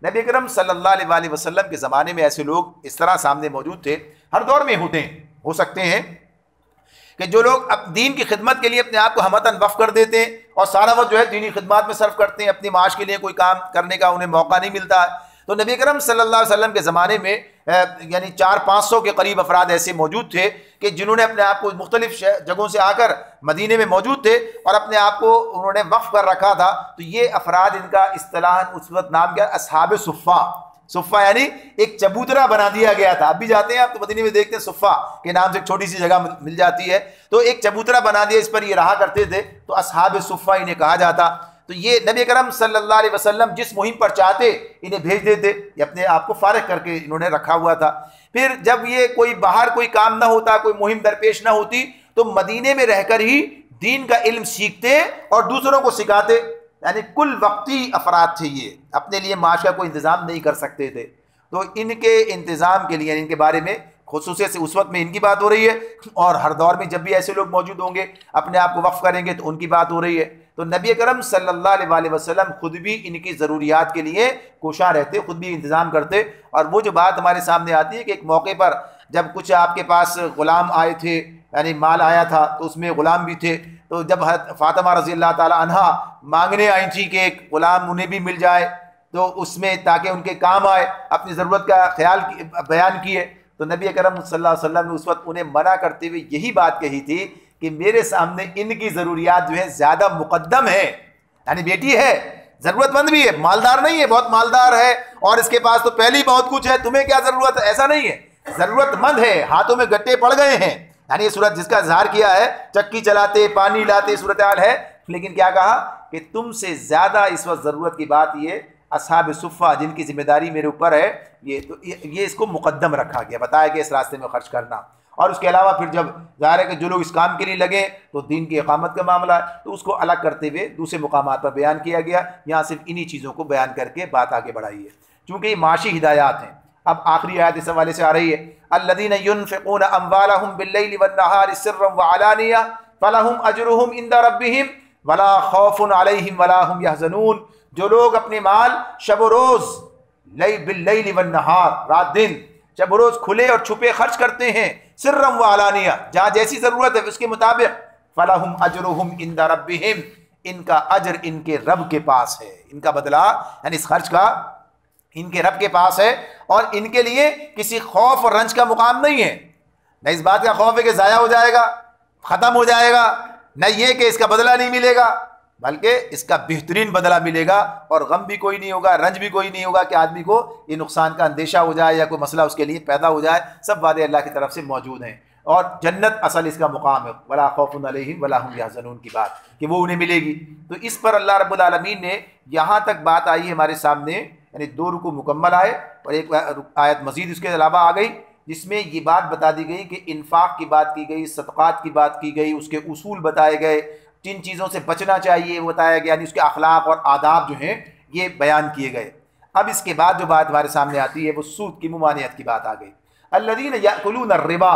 نبی اکرم صلی اللہ علیہ وآلہ وسلم کے زمانے میں ایسے لوگ اس طرح سامنے موجود تھے، ہر دور میں ہوتے ہیں، ہو سکتے ہیں کہ جو لوگ اب دین کی خدمت کے لیے اپنے آپ کو ہمتاً وقف کر دیتے ہیں اور سارا وقت جو ہے دینی خدمات میں صرف کرتے ہیں، اپنی معاش کے لیے کوئی کام کرنے کا انہیں موقع نہیں ملتا ہے. تو نبی اکرم صلی اللہ علیہ وسلم کے زمانے میں یعنی 400-500 کے قریب افراد ایسے موجود تھے کہ جنہوں نے اپنے آپ کو مختلف جگہوں سے آ کر مدینے میں موجود تھے اور اپنے آپ کو انہوں نے وقف کر رکھا تھا. تو یہ افراد، ان کا اصطلاحاً اس وقت نام کیا، اصحاب صفہ. صفہ یعنی ایک چبوترا بنا دیا گیا تھا. اب بھی جاتے ہیں آپ تو مدینے میں دیکھتے ہیں صفہ کے نام سے ایک چھوٹی سی جگہ مل جاتی ہے، تو ایک چبوترا بنا دیا، اس پر یہ رہا کرتے تھے، تو اصحاب صفہ انہیں کہا جاتا. تو یہ نبی کرم صلی اللہ علیہ وسلم جس مہم پر چاہتے انہیں بھیج دیتے، یہ اپنے آپ کو فارغ کر کے انہوں نے رکھا ہوا تھا. پھر جب یہ کوئی باہر کوئی کام نہ ہوتا، کوئی مہم درپیش نہ ہوتی، تو مدینے میں رہ کر ہی دین کا علم سیکھتے اور دوسروں کو سکھاتے. یعنی کل وقتی افراد تھے، یہ اپنے لیے معاش کا کوئی انتظام نہیں کر سکتے تھے. تو ان کے انتظام کے لیے، ان کے بارے میں خصوصیت سے اس وقت میں ان کی بات ہو رہی ہے، اور ہر دور میں جب بھی ایسے لوگ موجود ہوں گے اپنے آپ کو وقف کریں گے تو ان کی بات ہو رہی ہے. تو نبی اکرم صلی اللہ علیہ وآلہ وسلم خود بھی ان کی ضروریات کے لیے کوشاں رہتے، خود بھی انتظام کرتے. اور وہ جو بات ہمارے سامنے آتی ہے کہ ایک موقع پر جب کچھ آپ کے پاس غلام آئے تھے، یعنی مال آیا تھا، تو اس میں غلام بھی تھے. تو جب فاطمہ رضی اللہ تعالی عنہا مانگنے آئی تھی کہ ایک غلام انہیں بھی مل جائے تو اس میں تاکہ ان کے کام آئے، اپنی ضرورت کا خیال بیان کیے، تو نبی اکرم صلی اللہ علیہ وسلم نے اس وقت انہیں منع کرتے ہوئے یہی بات کہی تھی کہ میرے سامنے ان کی ضروریات جو ہیں زیادہ مقدم ہے. یعنی بیٹی ہے، ضرورت مند بھی ہے، مالدار نہیں ہے، بہت مالدار ہے اور اس کے پاس تو پہلے بہت کچھ ہے، تمہیں کیا ضرورت ہے؟ ایسا نہیں ہے، ضرورت مند ہے، ہاتھوں میں گٹے پڑ گئے ہیں. یعنی یہ صورت جس کا اظہار کیا ہے، چکی چلاتے پانی لاتے صورتحال ہے، لیکن کیا کہا کہ تم سے زیادہ اس وقت ضرورت کی بات یہ اصحاب صفہ جن کی ذمہ داری میرے اوپر ہے، یہ اس کو مقدم رکھا گیا، بتایا کہ اس راستے میں خرچ کرنا. اور اس کے علاوہ پھر جب ظاہر ہے کہ جو لوگ اس کام کے لیے لگے تو دین کی اقامت کا معاملہ ہے، تو اس کو الگ کرتے ہوئے دوسرے مقامات پر بیان کیا گیا. یہاں صرف انہی چیزوں کو بیان کر کے بات آگے بڑھائی ہے، چونکہ یہ معاشی ہدایات ہیں. اب آخری آیت اس حوالے سے آ رہی ہے، الذین ينفقون اموالهم باللیل والنہار سرا وعلانیہ فلہم اجرہم عند ربہم ولا خوف علیہم ولا ہم یحزنون. جو لوگ اپنے مال شب و روز، باللیل والنہار، رات دن، شب و روز کھلے اور چھپے خرچ کرتے ہیں، سرا وعلانیہ، جہاں جیسی ضرورت ہے اس کے مطابق، فلہم اجرہم عند ربہم، ان کا اجر ان کے رب کے پاس ہے، ان کا بدلہ یعنی اس خرچ کا ان کے رب کے پاس ہے. اور ان کے لیے کسی خوف اور رنج کا مقام نہیں ہے، نہ اس بات کا خوف ہے کہ ضائع ہو جائے گا، ختم ہو جائے گا، نہ یہ کہ اس کا بدلہ نہیں ملے گا، بلکہ اس کا بہترین بدلہ ملے گا. اور غم بھی کوئی نہیں ہوگا، رنج بھی کوئی نہیں ہوگا کہ آدمی کو یہ نقصان کا اندیشہ ہو جائے یا کوئی مسئلہ اس کے لیے پیدا ہو جائے. سب وعدے اللہ کی طرف سے موجود ہیں، اور جنت اصل اس کا مقام ہے، ولا خوف علیہم ولا ہم یحزنون کی بات کہ وہ انہیں ملے گی. تو اس پر اللہ رب العالمین نے یہاں تک بات آئی ہے ہمارے سامنے، یعنی 2 رکوع مکمل آئے اور ایک آیت مزید اس کے علاوہ آ گئی جس میں یہ بات بتا دی گئی کہ انفاق کی بات کی گئی، صدقات کی بات کی گئی، اس کے اصول بتائے گئے، جن چیزوں سے بچنا چاہیے وہ بتایا گیا، یعنی اس کے اخلاق اور آداب جو ہیں یہ بیان کیے گئے. اب اس کے بعد جو بات ہمارے سامنے آتی ہے وہ سود کی ممانعت کی بات آ گئی. الذین یأکلون الربا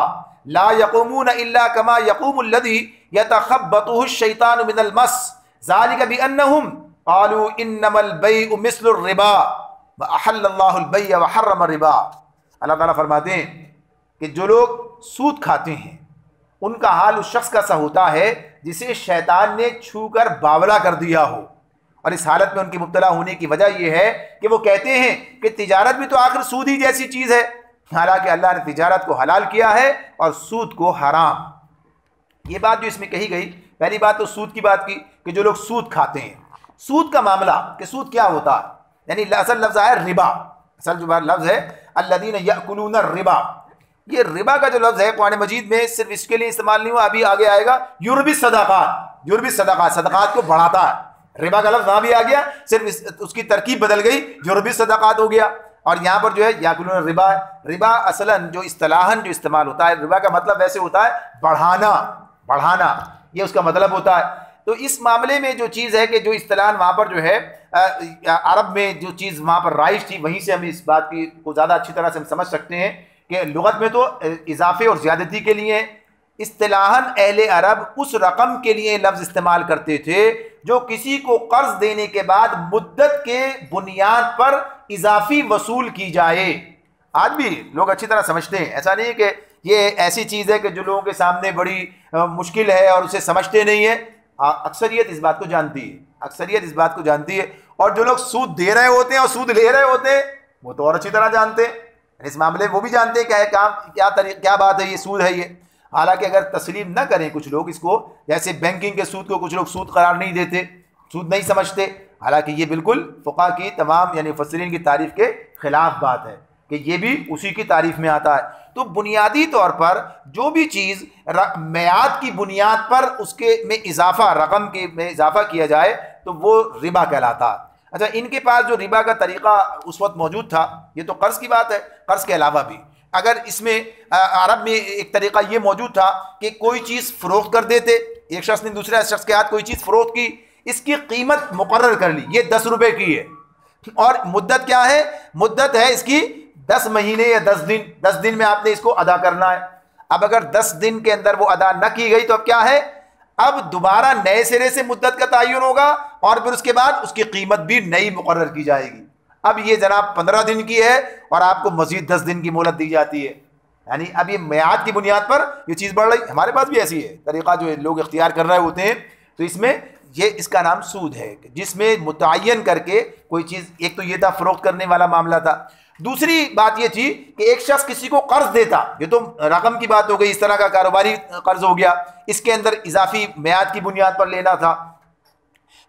لا یقومون الا کما یقوم الذی یتخبطہ الشیطان من المس ذلک بانہم قالوا انما البیع مثل الربا وَأَحَلَّ اللَّهُ الْبَيْعَ وَحَرَّمَ الرِّبَا. اللہ تعالیٰ فرماتے ہیں کہ جو لوگ سود کھاتے ہیں ان کا حال اس شخص کا سا ہوتا ہے جسے شیطان نے چھو کر باولا کر دیا ہو. اور اس حالت میں ان کی مبتلا ہونے کی وجہ یہ ہے کہ وہ کہتے ہیں کہ تجارت بھی تو آخر سود ہی جیسی چیز ہے، حالانکہ اللہ نے تجارت کو حلال کیا ہے اور سود کو حرام. یہ بات جو اس میں کہی گئی، پہلی بات تو سود کی بات کی کہ جو لوگ سود کھاتے ہیں. سود کا معاملہ کہ سود کیا ہوتا ہے، یعنی اصل لفظ ہے ربا، اصل جو لفظ ہے الذین یأکلون الربا. یہ ربا کا جو لفظ ہے قرآن مجید میں صرف اس کے لیے استعمال نہیں ہوا، ابھی آگے آئے گا یربی الصدقات، یربی الصدقات، صدقات کو بڑھاتا ہے. ربا کا لفظ وہاں بھی آ گیا، صرف اس کی ترکیب بدل گئی، یربی الصدقات ہو گیا. اور یہاں پر جو ہے یأکلون الربا، ربا اصلاً جو اصطلاحاً جو استعمال ہوتا ہے، ربا کا مطلب ویسے ہوتا ہے بڑھانا، بڑھانا، یہ اس کا مطلب ہوتا ہے. تو اس معاملے میں جو چیز ہے کہ جو اصطلاحاً وہاں پر جو ہے عرب میں جو چیز وہاں پر رائج تھی، وہیں سے ہم اس بات کی کو زیادہ اچھی طرح سے ہم سمجھ سکتے ہیں کہ لغت میں تو اضافے اور زیادتی کے لیے، اصطلاحاً اہل عرب اس رقم کے لیے لفظ استعمال کرتے تھے جو کسی کو قرض دینے کے بعد مدت کے بنیاد پر اضافی وصول کی جائے. آج بھی لوگ اچھی طرح سمجھتے ہیں، ایسا نہیں ہے کہ یہ ایسی چیز ہے کہ جو لوگوں کے سامنے بڑی مشکل ہے اور اسے سمجھتے نہیں ہیں. اکثریت اس بات کو جانتی ہے، اکثریت اس بات کو جانتی ہے. اور جو لوگ سود دے رہے ہوتے ہیں اور سود لے رہے ہوتے ہیں وہ تو اور اچھی طرح جانتے ہیں اس معاملے. وہ بھی جانتے ہیں کیا ہے کام، کیا بات ہے، یہ سود ہے یہ. حالانکہ اگر تسلیم نہ کریں کچھ لوگ اس کو، جیسے بینکنگ کے سود کو کچھ لوگ سود قرار نہیں دیتے، سود نہیں سمجھتے، حالانکہ یہ بالکل فقہا کی تمام یعنی مفسرین کی تعریف کے خلاف بات ہے کہ یہ بھی اسی کی تعریف میں آتا ہے. تو بنیادی طور پر جو بھی چیز میعاد کی بنیاد پر اس کے میں اضافہ، رقم کے میں اضافہ کیا جائے تو وہ ربا کہلاتا. اچھا، ان کے پاس جو ربا کا طریقہ اس وقت موجود تھا، یہ تو قرض کی بات ہے، قرض کے علاوہ بھی اگر اس میں عرب میں ایک طریقہ یہ موجود تھا کہ کوئی چیز فروخت کر دیتے، ایک شخص نے دوسرے شخص کے ہاتھ کوئی چیز فروخت کی، اس کی قیمت مقرر کر لی، یہ 10 روپے کی ہے، اور مدت کیا ہے، مدت ہے اس کی 10 مہینے یا 10 دن، 10 دن میں آپ نے اس کو ادا کرنا ہے. اب اگر 10 دن کے اندر وہ ادا نہ کی گئی تو اب کیا ہے، اب دوبارہ نئے سرے سے مدت کا تعین ہوگا اور پھر اس کے بعد اس کی قیمت بھی نئی مقرر کی جائے گی. اب یہ جناب 15 دن کی ہے اور آپ کو مزید 10 دن کی مہلت دی جاتی ہے. یعنی اب یہ میعاد کی بنیاد پر یہ چیز بڑھ رہی. ہمارے پاس بھی ایسی ہے طریقہ جو لوگ اختیار کر رہے ہوتے ہیں. تو اس میں اس کا نام سود ہے، جس میں متعین کر کے کوئی چیز، ایک تو یہ تھا فروخت کرنے والا معاملہ تھا. دوسری بات یہ تھی کہ ایک شخص کسی کو قرض دیتا، یہ تو رقم کی بات ہو گئی، اس طرح کا کاروباری قرض ہو گیا، اس کے اندر اضافی میعاد کی بنیاد پر لینا تھا.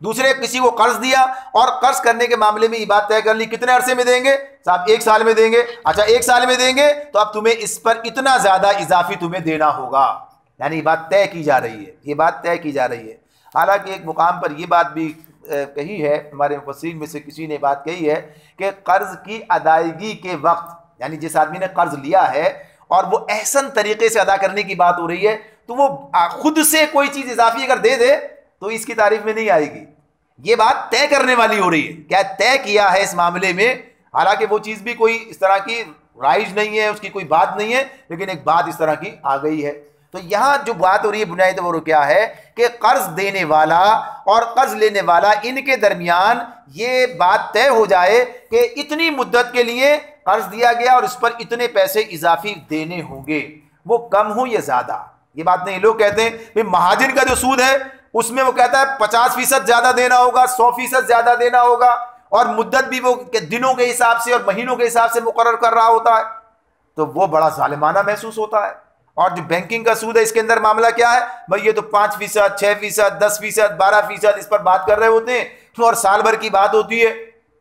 دوسرے کسی کو قرض دیا اور قرض کرنے کے معاملے میں یہ بات طے کر لی کتنے عرصے میں دیں گے، صاحب 1 سال میں دیں گے. اچھا 1 سال میں دیں گے تو اب تمہیں اس پر اتنا زیادہ اضافی تمہیں دینا ہوگا. یعنی یہ بات طے کی جا رہی ہے، یہ بات طے کی جا رہی ہے. حالانکہ ایک مقام پر یہ بات بھی کہی ہے، ہمارے مفسرین میں سے کسی نے بات کہی ہے کہ قرض کی ادائیگی کے وقت، یعنی جس آدمی نے قرض لیا ہے اور وہ احسن طریقے سے ادا کرنے کی بات ہو رہی ہے، تو وہ خود سے کوئی چیز اضافی اگر دے دے تو اس کی تعریف میں نہیں آئے گی. یہ بات طے کرنے والی ہو رہی ہے، کیا طے کیا ہے اس معاملے میں. حالانکہ وہ چیز بھی کوئی اس طرح کی رائج نہیں ہے، اس کی کوئی بات نہیں ہے، لیکن ایک بات اس طرح کی آ گئی ہے. تو یہاں جو بات ہو رہی ہے بنیادی طور پر کیا ہے کہ قرض دینے والا اور قرض لینے والا، ان کے درمیان یہ بات طے ہو جائے کہ اتنی مدت کے لیے قرض دیا گیا اور اس پر اتنے پیسے اضافی دینے ہوں گے، وہ کم ہوں یا زیادہ. یہ بات نہیں. لوگ کہتے ہیں کہ مہاجن کا جو سود ہے اس میں وہ کہتا ہے 50% زیادہ دینا ہوگا، 100% زیادہ دینا ہوگا، اور مدت بھی وہ دنوں کے حساب سے اور مہینوں کے حساب سے مقرر کر رہا ہوتا ہے. تو وہ بڑا ظالمانہ محسوس ہوتا ہے. اور جو بینکنگ کا سود ہے اس کے اندر معاملہ کیا ہے بھائی، یہ تو 5%، 6%، 10%، 12% اس پر بات کر رہے ہوتے ہیں اور سال بھر کی بات ہوتی ہے.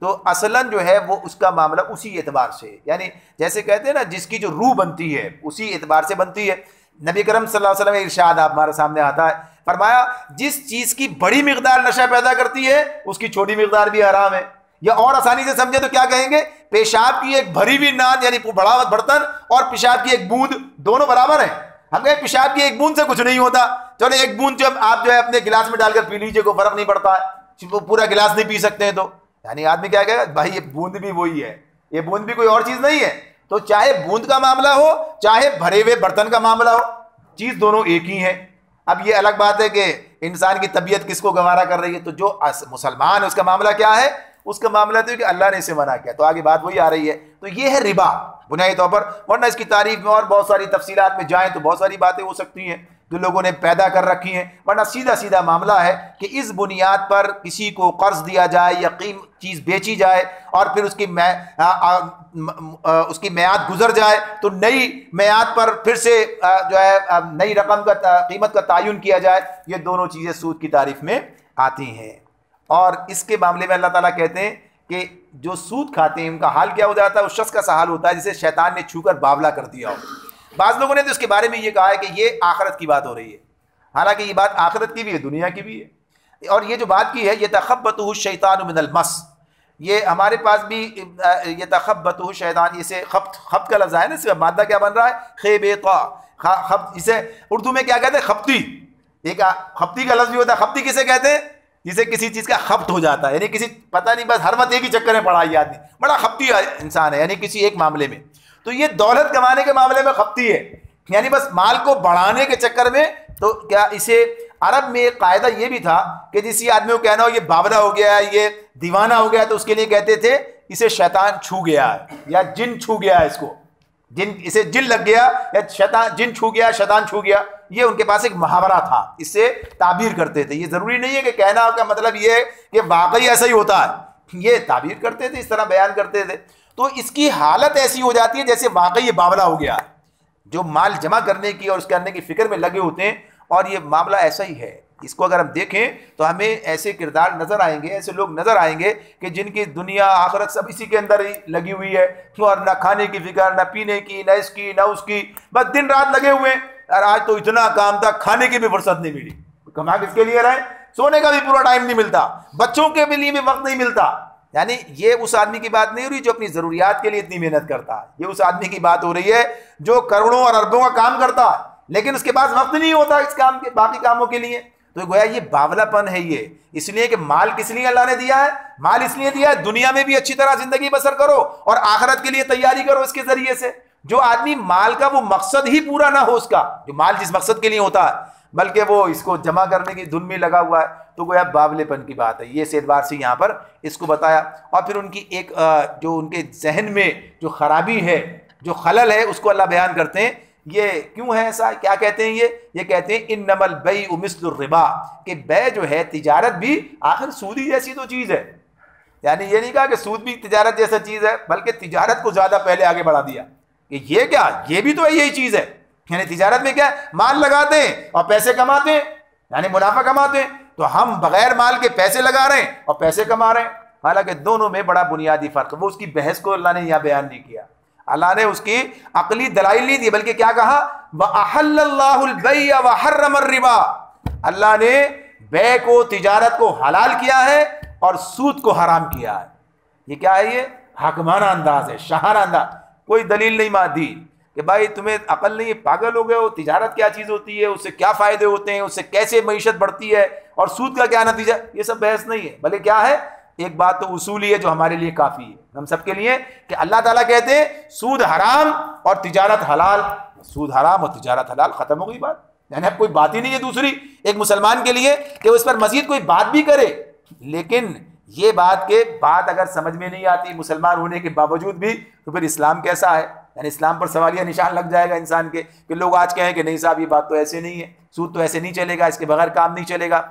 تو اصلاً جو ہے وہ اس کا معاملہ اسی اعتبار سے، یعنی جیسے کہتے ہیں نا جس کی جو روح بنتی ہے اسی اعتبار سے بنتی ہے. نبی کرم صلی اللہ علیہ وسلم ارشاد آپ ہمارے سامنے آتا ہے، فرمایا جس چیز کی بڑی مقدار نشہ پیدا کرتی ہے اس کی چھوٹی مقدار بھی حرام ہے. یا اور آسانی سے سمجھے تو کیا کہیں گے، پیشاب کی ایک بھری ہوئی نان یعنی بڑا برتن اور پیشاب کی ایک بوند دونوں برابر ہیں. ہم کہیں پیشاب کی ایک بوند سے کچھ نہیں ہوتا، چلو ایک بوند جب آپ جو ہے اپنے گلاس میں ڈال کر پی لیجیے، کوئی فرق نہیں پڑتا ہے، وہ پورا گلاس نہیں پی سکتے ہیں. تو یعنی آدمی کیا کہے گا بھائی یہ بوند بھی وہی ہے، یہ بوند بھی کوئی اور چیز نہیں ہے. تو چاہے بوند کا معاملہ ہو چاہے بھرے ہوئے برتن کا معاملہ ہو، چیز دونوں ایک ہی ہیں. اب یہ الگ بات ہے کہ انسان کی طبیعت کس کو گوارا کر رہی ہے. تو جو مسلمان ہے اس کا معاملہ کیا ہے، اس کا معاملہ تو ہے کہ اللہ نے اسے منع کیا. تو آگے بات وہی آ رہی ہے. تو یہ ہے ربا بنیادی طور پر. ورنہ اس کی تعریف میں اور بہت ساری تفصیلات میں جائیں تو بہت ساری باتیں ہو سکتی ہیں جو لوگوں نے پیدا کر رکھی ہیں. ورنہ سیدھا معاملہ ہے کہ اس بنیاد پر کسی کو قرض دیا جائے یا چیز بیچی جائے اور پھر اس کی میعاد گزر جائے تو نئی میعاد پر پھر سے جو ہے نئی رقم کا قیمت کا تعین کیا جائے. یہ دونوں چیزیں سود کی تعریف میں آتی ہیں. اور اس کے معاملے میں اللہ تعالیٰ کہتے ہیں کہ جو سود کھاتے ہیں ان کا حال کیا ہو جاتا ہے، اس شخص کا سا حال ہوتا ہے جسے شیطان نے چھو کر باولا کر دیا ہو. بعض لوگوں نے تو اس کے بارے میں یہ کہا ہے کہ یہ آخرت کی بات ہو رہی ہے. حالانکہ یہ بات آخرت کی بھی ہے، دنیا کی بھی ہے. اور یہ جو بات کی ہے یہ تخبطہ الشیطان من المس، یہ ہمارے پاس بھی یہ تخبطہ الشیطان، اسے خبط کا لفظ ہے نا، اس کا مادہ کیا بن رہا ہے خیبطہ. اسے اردو میں کیا کہتے ہیں خبطی. ایک خبطی کا لفظ بھی ہوتا ہے. خبطی کسے کہتے ہیں، جسے کسی چیز کا خبط ہو جاتا ہے، یعنی کسی پتہ نہیں بس ہر وقت ایک ہی چکر میں پڑا یہ آدمی، بڑا خبطی انسان ہے، یعنی کسی ایک معاملے میں. تو یہ دولت کمانے کے معاملے میں خبطی ہے، یعنی بس مال کو بڑھانے کے چکر میں. تو کیا اسے عرب میں ایک قاعدہ یہ بھی تھا کہ جسی آدمی کو کہنا ہو یہ باولا ہو گیا ہے، یہ دیوانہ ہو گیا ہے، تو اس کے لیے کہتے تھے اسے شیطان چھو گیا ہے یا جن چھو گیا ہے، اس کو جن، اسے جن لگ گیا یا شیطان، جن چھو گیا، شیطان چھو گیا. یہ ان کے پاس ایک محاورہ تھا، اس سے تعبیر کرتے تھے. یہ ضروری نہیں ہے کہ کہنا کا مطلب یہ ہے کہ واقعی ایسا ہی ہوتا ہے، یہ تعبیر کرتے تھے، اس طرح بیان کرتے تھے. تو اس کی حالت ایسی ہو جاتی ہے جیسے واقعی یہ باولا ہو گیا ہے، جو مال جمع کرنے کی اور اس کرنے کی فکر میں لگے ہوتے ہیں، اور یہ معاملہ ایسا ہی ہے. اس کو اگر ہم دیکھیں تو ہمیں ایسے کردار نظر آئیں گے، ایسے لوگ نظر آئیں گے کہ جن کی دنیا آخرت سب اسی کے اندر ہی لگی ہوئی ہے، اور نہ کھانے کی فکر، نہ پینے کی، نہ اس کی، نہ اس کی، بس دن رات لگے ہوئے ہیں. اور آج تو اتنا کام تھا، کھانے کی بھی فرصت نہیں ملی. کما کس کے لیے رہے؟ سونے کا بھی پورا ٹائم نہیں ملتا، بچوں کے لیے بھی وقت نہیں ملتا. یعنی یہ اس آدمی کی بات نہیں ہو رہی جو اپنی ضروریات کے لیے اتنی محنت کرتا ہے، یہ اس آدمی کی بات ہو رہی ہے جو کروڑوں اور اربوں کا کام کرتا ہے لیکن اس کے پاس وقت نہیں ہوتا اس کام کے، باقی کاموں کے لیے. تو گویا یہ باولا پن ہے. یہ اس لیے کہ مال کس لیے اللہ نے دیا ہے؟ مال اس لیے دیا ہے دنیا میں بھی اچھی طرح زندگی بسر کرو اور آخرت کے لیے تیاری کرو اس کے ذریعے سے. جو آدمی مال کا وہ مقصد ہی پورا نہ ہو، اس کا جو مال جس مقصد کے لیے ہوتا ہے بلکہ وہ اس کو جمع کرنے کی دھن میں لگا ہوا ہے، تو گویا باولے پن کی بات ہے. یہ اس اعتبار سے یہاں پر اس کو بتایا. اور پھر ان کی ایک جو ان کے ذہن میں جو خرابی ہے، جو خلل ہے، اس کو اللہ بیان کرتے ہیں. یہ کیوں ہے ایسا؟ کیا کہتے ہیں یہ کہتے ہیں انما البیع مثل الربا، کہ بے جو ہے، تجارت بھی آخر سود ہی جیسی تو چیز ہے. یعنی یہ نہیں کہا کہ سود بھی تجارت جیسا چیز ہے، بلکہ تجارت کو زیادہ پہلے آگے بڑھا دیا کہ یہ کیا، یہ بھی تو یہی چیز ہے. یعنی تجارت میں کیا ہے؟ مال لگاتے ہیں اور پیسے کماتے ہیں، یعنی منافع کماتے ہیں. تو ہم بغیر مال کے پیسے لگا رہے ہیں اور پیسے کما رہے ہیں. حالانکہ دونوں میں بڑا بنیادی فرق ہے. وہ اس کی بحث کو اللہ نے یہاں بیان نہیں کیا. اللہ نے اس کی عقلی دلائل نہیں دی، بلکہ کیا کہا؟ وَأَحَلَّ اللَّهُ الْبَيْعَ وَحَرَّمَ الرِّبَا. اللہ نے بے کو، تجارت کو حلال کیا ہے اور سود کو حرام کیا ہے. یہ کیا ہے؟ یہ حاکمانہ انداز ہے، شاہانہ انداز. کوئی دلیل نہیں دی کہ بھائی تمہیں عقل نہیں ہے، پاگل ہو گئے ہو، تجارت کیا چیز ہوتی ہے، اس سے کیا فائدے ہوتے ہیں، اس سے کیسے معیشت بڑھتی ہے، اور سود کا کیا نتیجہ. یہ سب بحث نہیں ہے، بلکہ کیا ہے؟ ایک بات تو اصولی ہے جو ہمارے لیے کافی ہے، ہم سب کے لیے، کہ اللہ تعالیٰ کہتے ہیں سود حرام اور تجارت حلال. سود حرام اور تجارت حلال، ختم ہو گئی بات. یعنی اب کوئی بات ہی نہیں ہے دوسری ایک مسلمان کے لیے کہ وہ اس پر مزید کوئی بات بھی کرے. لیکن یہ بات کہ بات اگر سمجھ میں نہیں آتی مسلمان ہونے کے باوجود بھی، تو پھر اسلام کیسا ہے؟ یعنی اسلام پر سوالیہ نشان لگ جائے گا انسان کے، کہ لوگ آج کہیں کہ نہیں صاحب یہ بات تو ایسے نہیں ہے، سود تو ایسے نہیں چلے گا، اس کے بغیر کام نہیں چلے گا.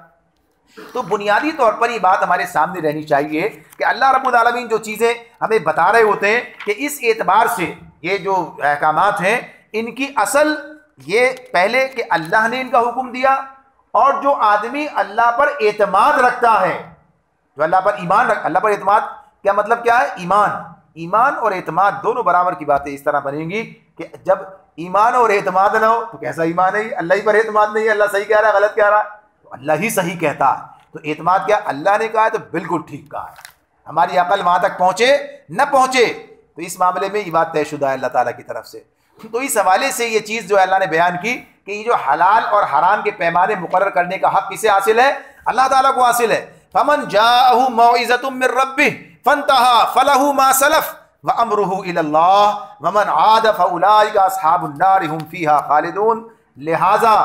تو بنیادی طور پر یہ بات ہمارے سامنے رہنی چاہیے کہ اللہ رب العالمین جو چیزیں ہمیں بتا رہے ہوتے ہیں کہ اس اعتبار سے یہ جو احکامات ہیں ان کی اصل یہ پہلے کہ اللہ نے ان کا حکم دیا، اور جو آدمی اللہ پر اعتماد رکھتا ہے، جو اللہ پر ایمان اللہ پر اعتماد کیا مطلب کیا ہے؟ ایمان اور اعتماد دونوں برابر کی باتیں اس طرح بنیں گی کہ جب ایمان اور اعتماد نہ ہو تو کیسا ایمان ہے؟ اللہ ہی پر اعتماد نہیں ہے، اللہ صحیح کہہ رہا ہے غلط کہہ رہا ہے، تو اللہ ہی صحیح کہتا ہے. تو اعتماد کیا؟ اللہ نے کہا ہے تو بالکل ٹھیک کہا ہے. ہماری عقل وہاں تک پہنچے نہ پہنچے تو اس معاملے میں یہ بات طے شدہ ہے اللہ تعالیٰ کی طرف سے. تو اس حوالے سے یہ چیز جو اللہ نے بیان کی کہ یہ جو حلال اور حرام کے پیمانے مقرر کرنے کا حق کسے حاصل ہے؟ اللہ تعالیٰ کو حاصل ہے. فَمَنْ جَاءَهُ مَوْعِظَةٌ مِّن رَّبِّهِ فَانْتَهَىٰ فَلَهُ مَا سَلَفَ وَأَمْرُهُ إِلَى اللَّهِ وَمَنْ عَادَ فَأُولَٰئِكَ أَصْحَابُ النَّارِ هُمْ فِيهَا خَالِدُونَ. لہٰذا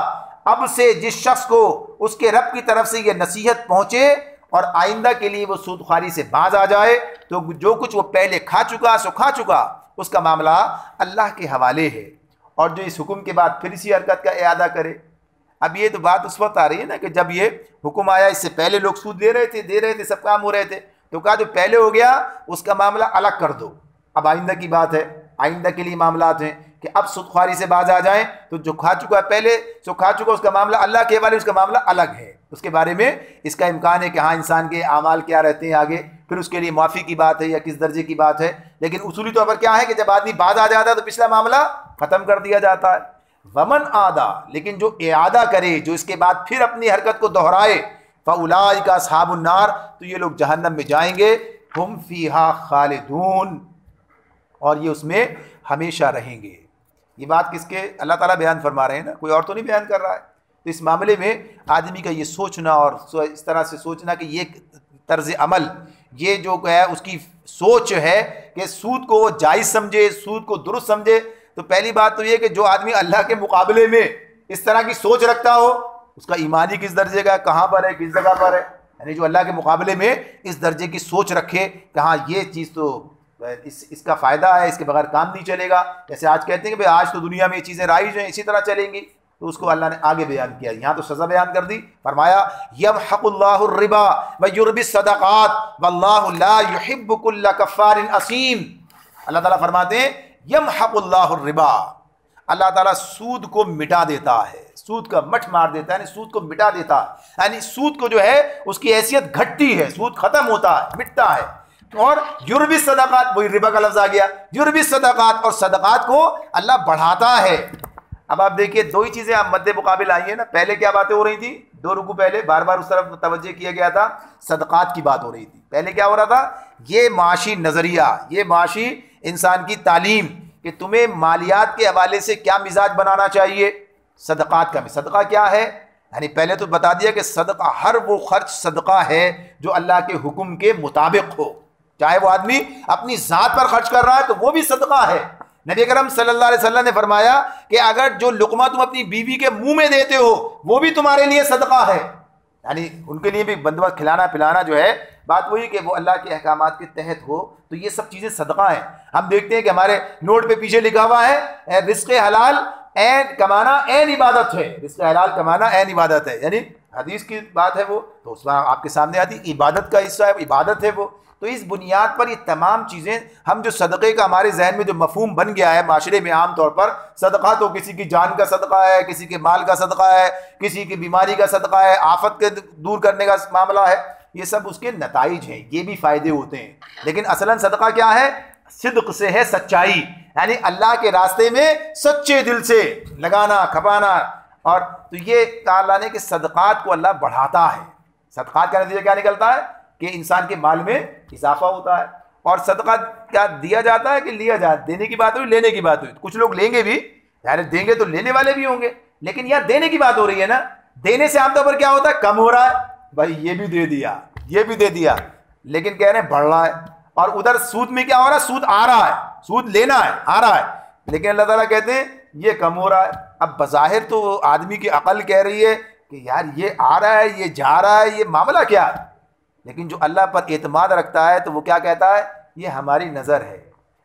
اب سے جس شخص کو اس کے رب کی طرف سے یہ نصیحت پہنچے اور آئندہ کے لیے وہ سود خواری سے باز آ جائے، تو جو کچھ وہ پہلے کھا چکا سو کھا چکا، اس کا معاملہ اللہ کے حوالے ہے. اور جو اس حکم کے بعد پھر اسی حرکت کا اعادہ کرے. اب یہ تو بات اس وقت آ رہی ہے نا کہ جب یہ حکم آیا، اس سے پہلے لوگ سود دے رہے تھے سب کام ہو رہے تھے، تو کہا جو پہلے ہو گیا اس کا معاملہ الگ کر دو. اب آئندہ کی بات ہے، آئندہ کے لیے معاملات ہیں کہ اب سود خواری سے باز آ جائیں. تو جو کھا چکا ہے پہلے سو کھا چکا، اس کا معاملہ اللہ کے حوالے، اس کا معاملہ الگ ہے. اس کے بارے میں اس کا امکان ہے کہ ہاں انسان کے اعمال کیا رہتے ہیں آگے، پھر اس کے لیے معافی کی بات ہے یا کس درجے کی بات ہے. لیکن اصولی طور پر کیا ہے کہ جب آدمی باز آ جاتا ہے تو پچھلا معاملہ ختم کر دیا جاتا ہے. ومن آدا، لیکن جو اعادہ کرے، جو اس کے بعد پھر اپنی حرکت کو دہرائے، فاولئک اصحاب النار، تو یہ لوگ جہنم میں جائیں گے، ہم فیہا خالدون، اور یہ اس میں ہمیشہ رہیں گے. یہ بات کس کے اللہ تعالیٰ بیان فرما رہے ہیں نا، کوئی اور تو نہیں بیان کر رہا ہے. تو اس معاملے میں آدمی کا یہ سوچنا اور اس طرح سے سوچنا کہ یہ طرز عمل، یہ جو ہے اس کی سوچ ہے کہ سود کو وہ جائز سمجھے، سود کو درست سمجھے. تو پہلی بات تو یہ کہ جو آدمی اللہ کے مقابلے میں اس طرح کی سوچ رکھتا ہو، اس کا ایمانی کس درجے کا ہے، کہاں پر ہے، کس جگہ پر ہے، یعنی جو اللہ کے مقابلے میں اس درجے کی سوچ رکھے کہ ہاں یہ چیز تو اس کا فائدہ ہے، اس کے بغیر کام نہیں چلے گا. جیسے آج کہتے ہیں کہ بھائی آج تو دنیا میں یہ چیزیں رائج ہیں، اسی طرح چلیں گی، تو اس کو اللہ نے آگے بیان کیا. یہاں تو سزا بیان کر دی، فرمایا یمحق اللہ الربا ویربی الصدقات واللہ لا یحب کل کفار اثیم. اللہ تعالیٰ فرماتے ہیں یمحق اللہ الربا، اللہ تعالیٰ سود کو مٹا دیتا ہے، سود کا مٹھ مار دیتا ہے، یعنی سود کو مٹا دیتا ہے، یعنی سود کو جو ہے اس کی حیثیت گھٹتی ہے، سود ختم ہوتا ہے، مٹتا ہے. اور یربی صدقات، وہی ربا کا لفظ آ گیا، یربی صدقات، اور صدقات کو اللہ بڑھاتا ہے. اب آپ دیکھیے دو ہی چیزیں آپ مد مقابل آئی ہیں نا. پہلے کیا باتیں ہو رہی تھی، دو رکوع پہلے بار بار اس طرف متوجہ کیا گیا تھا، صدقات کی بات ہو رہی تھی. پہلے کیا ہو رہا تھا، یہ معاشی نظریہ، یہ معاشی انسان کی تعلیم کہ تمہیں مالیات کے حوالے سے کیا مزاج بنانا چاہیے. صدقات کا بھی، صدقہ کیا ہے، یعنی پہلے تو بتا دیا کہ صدقہ ہر وہ خرچ صدقہ ہے جو اللہ کے حکم کے مطابق ہو، چاہے وہ آدمی اپنی ذات پر خرچ کر رہا ہے تو وہ بھی صدقہ ہے. نبی کرم صلی اللہ علیہ وسلم نے فرمایا کہ اگر جو لقمہ تم اپنی بیوی کے منہ میں دیتے ہو وہ بھی تمہارے لیے صدقہ ہے، یعنی ان کے لیے بھی بندوبست کھلانا پلانا جو ہے، بات وہی کہ وہ اللہ کے احکامات کے تحت ہو، تو یہ سب چیزیں صدقہ ہیں. ہم دیکھتے ہیں کہ ہمارے نوٹ پہ پیچھے لکھا ہوا ہے رزق حلال عین کمانا عین عبادت ہے، رزق حلال کمانا عین عبادت ہے، یعنی حدیث کی بات ہے وہ، تو اس میں آپ کے سامنے آتی عبادت کا حصہ ہے، عبادت ہے وہ. تو اس بنیاد پر یہ تمام چیزیں ہم جو صدقے کا ہمارے ذہن میں جو مفہوم بن گیا ہے معاشرے میں عام طور پر، صدقہ تو کسی کی جان کا صدقہ ہے، کسی کے مال کا صدقہ ہے، کسی کی بیماری کا صدقہ ہے، آفت کے دور کرنے کا معاملہ ہے، یہ سب اس کے نتائج ہیں، یہ بھی فائدے ہوتے ہیں. لیکن اصلاً صدقہ کیا ہے، صدق سے ہے سچائی، یعنی اللہ کے راستے میں سچے دل سے لگانا کھپانا. اور تو یہ کہا اللہ نے کہ صدقات کو اللہ بڑھاتا ہے. صدقات کا نتیجہ کیا نکلتا ہے کہ انسان کے مال میں اضافہ ہوتا ہے. اور صدقہ کیا دیا جاتا ہے کہ لیا جاتا ہے، دینے کی بات ہوئی، لینے کی بات ہوئی. کچھ لوگ لیں گے بھی، یعنی دیں گے تو لینے والے بھی ہوں گے، لیکن یہاں دینے کی بات ہو رہی ہے نا. دینے سے عام طور پر کیا ہوتا ہے، کم ہو رہا ہے، بھائی یہ بھی دے دیا، یہ بھی دے دیا، لیکن کہہ رہے ہیں بڑھ رہا ہے. اور ادھر سود میں کیا ہو رہا ہے، سود آ رہا ہے، سود لینا ہے، آ رہا ہے، لیکن اللہ تعالیٰ کہتے ہیں یہ کم ہو رہا ہے. اب بظاہر تو آدمی کی عقل کہہ رہی ہے کہ یار یہ آ رہا ہے، یہ جا رہا ہے، یہ معاملہ کیا ہے، لیکن جو اللہ پر اعتماد رکھتا ہے تو وہ کیا کہتا ہے، یہ ہماری نظر ہے،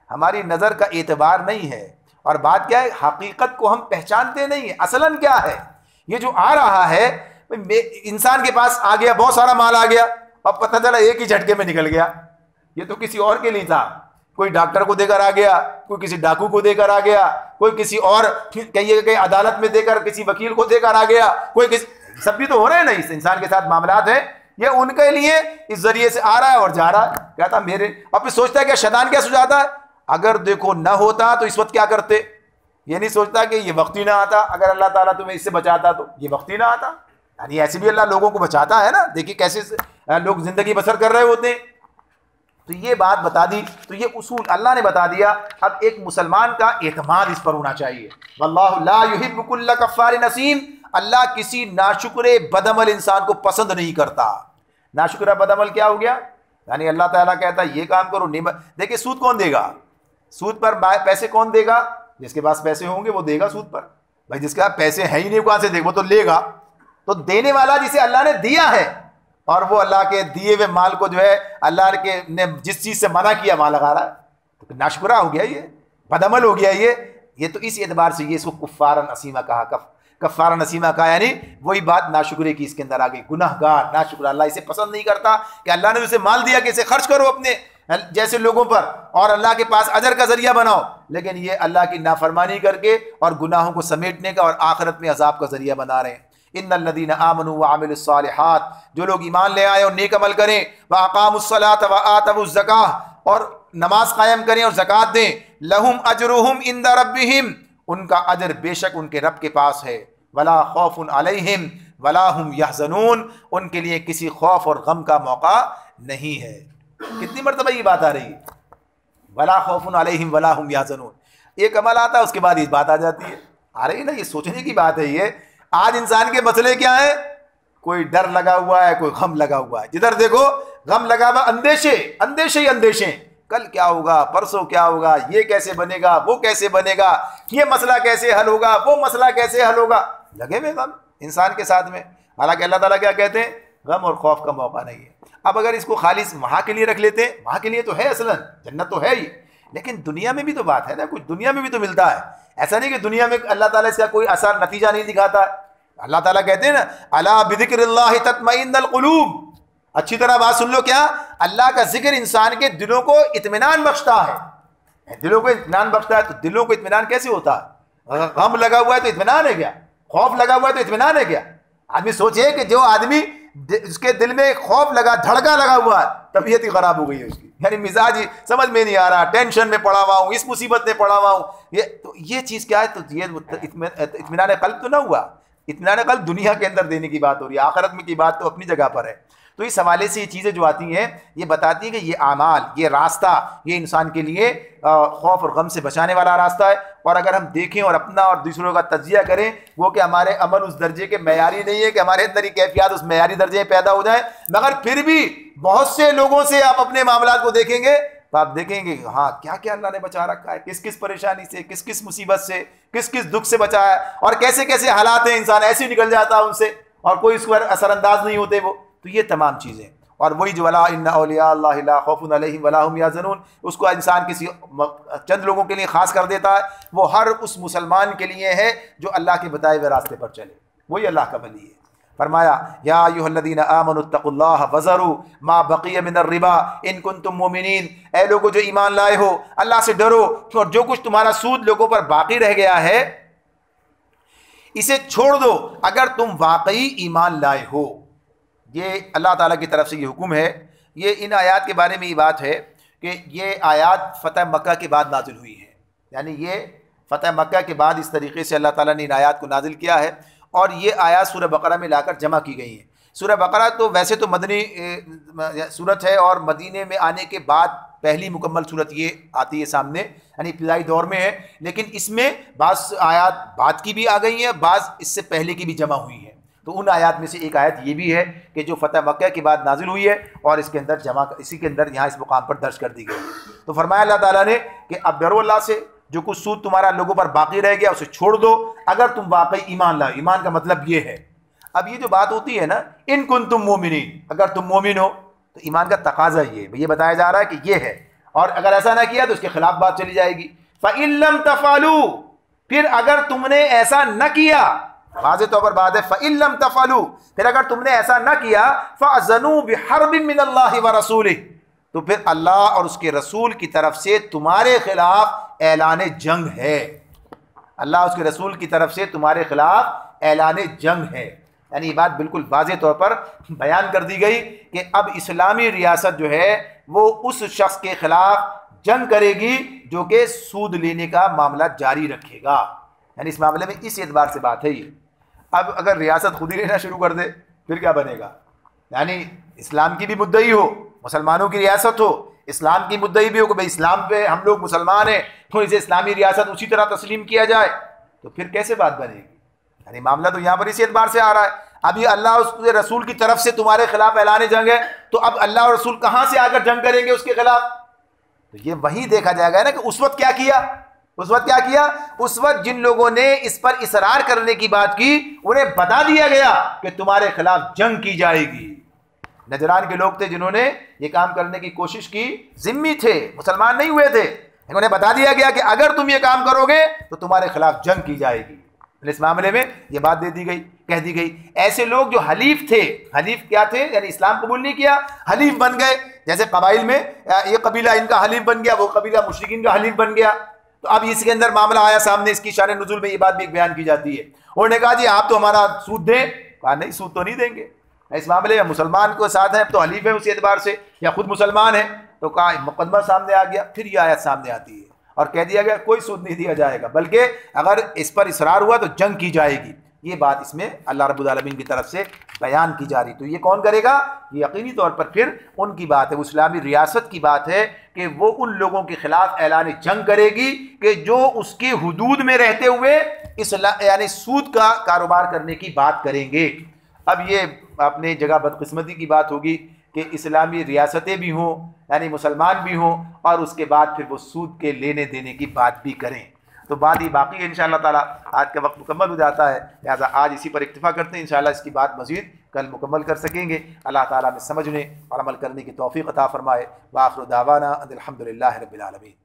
ہماری نظر کا اعتبار نہیں ہے. اور بات کیا ہے، حقیقت کو ہم پہچانتے نہیں ہیں. اصلاً کیا ہے، یہ جو آ رہا ہے، انسان کے پاس آ گیا، بہت سارا مال آ گیا اور پتہ چلا ایک ہی جھٹکے میں نکل گیا. یہ تو کسی اور کے لیے تھا، کوئی ڈاکٹر کو دے کر آ گیا، کوئی کسی ڈاکو کو دے کر آ گیا، کوئی کسی اور کہیے کہ عدالت میں دے کر کسی وکیل کو دے کر آ گیا، کوئی کسی، سب بھی تو ہو رہے ہیں نا، اس انسان کے ساتھ معاملات ہیں، یہ ان کے لیے اس ذریعے سے آ رہا ہے اور جا رہا ہے. کہتا میرے، اور پھر سوچتا ہے کہ شیطان کیا سجاتا ہے، اگر دیکھو نہ ہوتا تو اس وقت کیا کرتے. یہ نہیں سوچتا کہ یہ وقت ہی نہ آتا، اگر اللہ تعالیٰ تمہیں اس سے بچاتا تو یہ وقت ہی نہ آتا. یعنی ایسے بھی اللہ لوگوں کو بچاتا ہے نا، دیکھیے کیسے لوگ زندگی بسر کر رہے ہوتے ہیں. تو یہ بات بتا دی، تو یہ اصول اللہ نے بتا دیا. اب ایک مسلمان کا اعتماد اس پر ہونا چاہیے. واللہ لا یحب کل کفار اثیم، اللہ کسی ناشکر بدعمل انسان کو پسند نہیں کرتا. ناشکرہ بدعمل کیا ہو گیا، یعنی اللہ تعالیٰ کہتا ہے یہ کام کرو، دیکھیں سود کون دے گا، سود پر پیسے کون دے گا، جس کے پاس پیسے ہوں گے وہ دے گا سود پر. بھائی جس کے پاس پیسے ہیں ہی نہیں کہاں سے دے گا، وہ تو لے گا. تو دینے والا جسے اللہ نے دیا ہے، اور وہ اللہ کے دیے ہوئے مال کو جو ہے اللہ کے نے جس چیز سے منع کیا وہاں لگا رہا ہے، تو ناشکرہ ہو گیا، یہ بدعمل ہو گیا. یہ تو اس اعتبار سے یہ اس کو کفارن اسیمہ کہا، کفارن اسیمہ کہا، یعنی وہی بات ناشکرے کی اس کے اندر آ گئی. گناہ گار، ناشکرہ، اللہ اسے پسند نہیں کرتا کہ اللہ نے اسے مال دیا کہ اسے خرچ کرو اپنے جیسے لوگوں پر اور اللہ کے پاس اجر کا ذریعہ بناؤ، لیکن یہ اللہ کی نافرمانی کر کے اور گناہوں کو سمیٹنے کا اور آخرت میں عذاب کا ذریعہ بنا رہے ہیں. ان الذین آمنوا وعملوا الصالحات، جو لوگ ایمان لے آئے اور نیک عمل کریں، واقاموا الصلاۃ وآتوا الزکاۃ، اور نماز قائم کریں اور زکوٰۃ دیں، لہم اجرہم عند ربہم، ان کا اجر بے شک ان کے رب کے پاس ہے، ولا خوف علیہم ولا ہم یحزنون، ان کے لیے کسی خوف اور غم کا موقع نہیں ہے. کتنی مرتبہ یہ بات آ رہی ہے، ولا خوف علیہم ولا ہم یحزنون. ایک عمل آتا ہے اس کے بعد یہ بات آ جاتی ہے، آ رہی ہے نا، یہ سوچنے کی بات ہے. یہ آج انسان کے مسئلے کیا ہیں، کوئی ڈر لگا ہوا ہے، کوئی غم لگا ہوا ہے. جدھر دیکھو غم لگا ہوا، اندیشے اندیشے ہی اندیشے، کل کیا ہوگا، پرسوں کیا ہوگا، یہ کیسے بنے گا، وہ کیسے بنے گا، یہ مسئلہ کیسے حل ہوگا، وہ مسئلہ کیسے حل ہوگا، لگے ہوئے غم. انسان کے ساتھ میں. حالانکہ اللہ تعالیٰ کیا کہتے ہیں؟ غم اور خوف کا موقع نہیں ہے. اب اگر اس کو خالص وہاں کے لیے رکھ لیتے ہیں، وہاں کے لیے تو ہے اصلاً، جنت تو ہے ہی، لیکن دنیا میں بھی تو بات ہے نا، کچھ دنیا میں بھی تو ملتا ہے. ایسا نہیں کہ دنیا میں اللہ تعالیٰ اس کا کوئی اثر نتیجہ نہیں دکھاتا ہے. اللہ تعالیٰ کہتے ہیں نا الا بذکر اللہ تطمئن القلوب. اچھی طرح بات سن لو، کیا اللہ کا ذکر انسان کے دلوں کو اطمینان بخشتا ہے. دلوں کو اطمینان بخشتا ہے. تو دلوں کو اطمینان کیسے ہوتا ہے؟ غم لگا ہوا ہے تو اطمینان ہے کیا؟ خوف لگا ہوا ہے تو اطمینان ہے کیا؟ آدمی سوچے کہ جو آدمی اس کے دل میں خوف لگا، دھڑکا لگا ہوا ہے، طبیعت ہی خراب ہو گئی ہے اس کی، یعنی مزاج ہی سمجھ میں نہیں آ رہا، ٹینشن میں پڑا ہوا ہوں، اس مصیبت میں پڑا ہوا ہوں. یہ چیز کیا ہے؟ تو یہ اطمینان قلب تو نہ ہوا. اطمینان قلب دنیا کے اندر دینے کی بات ہو رہی ہے، آخرت میں کی بات تو اپنی جگہ پر ہے. تو اس حوالے سے یہ چیزیں جو آتی ہیں یہ بتاتی ہیں کہ یہ اعمال، یہ راستہ، یہ انسان کے لیے خوف اور غم سے بچانے والا راستہ ہے. اور اگر ہم دیکھیں اور اپنا اور دوسروں کا تجزیہ کریں، وہ کہ ہمارے عمل اس درجے کے معیاری نہیں ہے کہ ہمارے اندر ہی کیفیات اس معیاری درجے میں پیدا ہو جائیں، مگر پھر بھی بہت سے لوگوں سے آپ اپنے معاملات کو دیکھیں گے تو آپ دیکھیں گے کہ ہاں کیا کیا اللہ نے بچا رکھا ہے، کس کس پریشانی سے، کس کس مصیبت سے، کس کس دکھ سے بچایا ہے، اور کیسے کیسے حالات ہیں، انسان ایسے نکل جاتا ہے ان سے اور کوئی اس پر اثر انداز نہیں ہوتے وہ. تو یہ تمام چیزیں، اور وہی جو الا ان اولیاء اللہ لا خوف علیہم ولا هم یحزنون، اس کو انسان کسی چند لوگوں کے لیے خاص کر دیتا ہے، وہ ہر اس مسلمان کے لیے ہے جو اللہ کے بتائے ہوئے راستے پر چلے، وہی اللہ کا ولی ہے. فرمایا یا ایھا الذین آمنوا اتقوا اللہ وذروا ما بقی من الربا ان کنتم مؤمنین. اے لوگو جو ایمان لائے ہو، اللہ سے ڈرو، اور جو کچھ تمہارا سود لوگوں پر باقی رہ گیا ہے اسے چھوڑ دو اگر تم واقعی ایمان لائے ہو. یہ اللہ تعالیٰ کی طرف سے یہ حکم ہے. یہ ان آیات کے بارے میں یہ بات ہے کہ یہ آیات فتح مکہ کے بعد نازل ہوئی ہے، یعنی یہ فتح مکہ کے بعد اس طریقے سے اللہ تعالیٰ نے ان آیات کو نازل کیا ہے، اور یہ آیات سورہ بقرہ میں لا کر جمع کی گئی ہیں. سورہ بقرہ تو ویسے تو مدنی صورت ہے، اور مدینے میں آنے کے بعد پہلی مکمل صورت یہ آتی ہے سامنے، یعنی ابتدائی دور میں ہے، لیکن اس میں بعض آیات بعد کی بھی آ گئی ہیں، بعض اس سے پہلے کی بھی جمع ہوئی ہیں. تو ان آیات میں سے ایک آیت یہ بھی ہے کہ جو فتح مکہ کے بعد نازل ہوئی ہے، اور اس کے اندر اسی کے اندر یہاں اس مقام پر درج کر دی گئی. تو فرمایا اللہ تعالیٰ نے کہ اب ڈرو اللہ سے، جو کچھ سود تمہارا لوگوں پر باقی رہ گیا اسے چھوڑ دو اگر تم واقعی ایمان لائے. ایمان کا مطلب یہ ہے، اب یہ جو بات ہوتی ہے نا ان کنتم مومنین، اگر تم مومن ہو تو ایمان کا تقاضا یہ بتایا جا رہا ہے کہ یہ ہے، اور اگر ایسا نہ کیا تو اس کے خلاف بات چلی جائے گی. فَإِن لَمْ تَفْعَلُوا، پھر اگر تم نے ایسا نہ کیا، واضح طور پر بات ہے فَإِن لَمْ تَفْعَلُوا، پھر اگر تم نے ایسا نہ کیا فَأْذَنُوا بِحَرْبٍ مِّنَ اللَّهِ وَرَسُولِهِ، تو پھر اللہ اور اس کے رسول کی طرف سے تمہارے خلاف اعلان جنگ ہے. اللہ اس کے رسول کی طرف سے تمہارے خلاف اعلان جنگ ہے. یعنی یہ بات بالکل واضح طور پر بیان کر دی گئی کہ اب اسلامی ریاست جو ہے وہ اس شخص کے خلاف جنگ کرے گی جو کہ سود لینے کا معاملہ جاری رکھے گا. یعنی اس معاملے میں اس اعتبار سے بات ہے یہ. اب اگر ریاست خود ہی لینا شروع کر دے پھر کیا بنے گا؟ یعنی اسلام کی بھی مدعی ہو، مسلمانوں کی ریاست ہو، اسلام کی مدعی بھی ہو کہ بھئی اسلام پہ ہم لوگ مسلمان ہیں تو اسے اسلامی ریاست اسی طرح تسلیم کیا جائے، تو پھر کیسے بات بنے گی؟ یعنی معاملہ تو یہاں پر اسی اعتبار سے آ رہا ہے. ابھی اللہ اور اس کے رسول کی طرف سے تمہارے خلاف اعلان جنگ ہے، تو اب اللہ اور رسول کہاں سے آ کر جنگ کریں گے اس کے خلاف؟ تو یہ وہی دیکھا جائے گا نا کہ اس وقت کیا کیا. اس وقت جن لوگوں نے اس پر اصرار کرنے کی بات کی انہیں بتا دیا گیا کہ تمہارے خلاف جنگ کی جائے گی. نجران کے لوگ تھے جنہوں نے یہ کام کرنے کی کوشش کی، ذمہ تھے، مسلمان نہیں ہوئے تھے، انہیں بتا دیا گیا کہ اگر تم یہ کام کرو گے تو تمہارے خلاف جنگ کی جائے گی. اس معاملے میں یہ بات کہہ دی گئی. ایسے لوگ جو حلیف تھے، حلیف کیا تھے؟ یعنی اسلام قبول نہیں کیا، حلیف بن گئے. جیسے قبائل میں یہ قبیلہ ان کا حلیف بن گیا، وہ قبیلہ مشرکین کا حلیف بن گیا. تو اب اس کے اندر معاملہ آیا سامنے، اس کی شان نزول میں یہ بات بھی بیان کی جاتی ہے. انہوں نے کہا جی آپ تو ہمارا سود دیں. کہا نہیں، سود تو نہیں دیں گے. اس معاملے میں مسلمان کو ساتھ ہیں، اب تو حلیف ہیں اسی اعتبار سے، یا خود مسلمان ہیں. تو کہا مقدمہ سامنے آ گیا. پھر یہ آیت سامنے آتی ہے اور کہہ دیا گیا کوئی سود نہیں دیا جائے گا، بلکہ اگر اس پر اصرار ہوا تو جنگ کی جائے گی. یہ بات اس میں اللہ رب العالمین کی طرف سے بیان کی جا رہی. تو یہ کون کرے گا؟ یہ یقینی طور پر پھر ان کی بات ہے، اسلامی ریاست کی بات ہے کہ وہ ان لوگوں کے خلاف اعلان جنگ کرے گی کہ جو اس کی حدود میں رہتے ہوئے یعنی سود کا کاروبار کرنے کی بات کریں گے. اب یہ اپنے جگہ بدقسمتی کی بات ہوگی کہ اسلامی ریاستیں بھی ہوں، یعنی مسلمان بھی ہوں، اور اس کے بعد پھر وہ سود کے لینے دینے کی بات بھی کریں. تو بات ہی باقی ہے انشاءاللہ تعالیٰ. آج کا وقت مکمل ہو جاتا ہے، لہٰذا آج اسی پر اکتفا کرتے ہیں. انشاءاللہ اس کی بات مزید کل مکمل کر سکیں گے. اللہ تعالیٰ میں سمجھنے اور عمل کرنے کی توفیق عطا فرمائے. وآخر دعوانا ان الحمد للہ رب العالمین.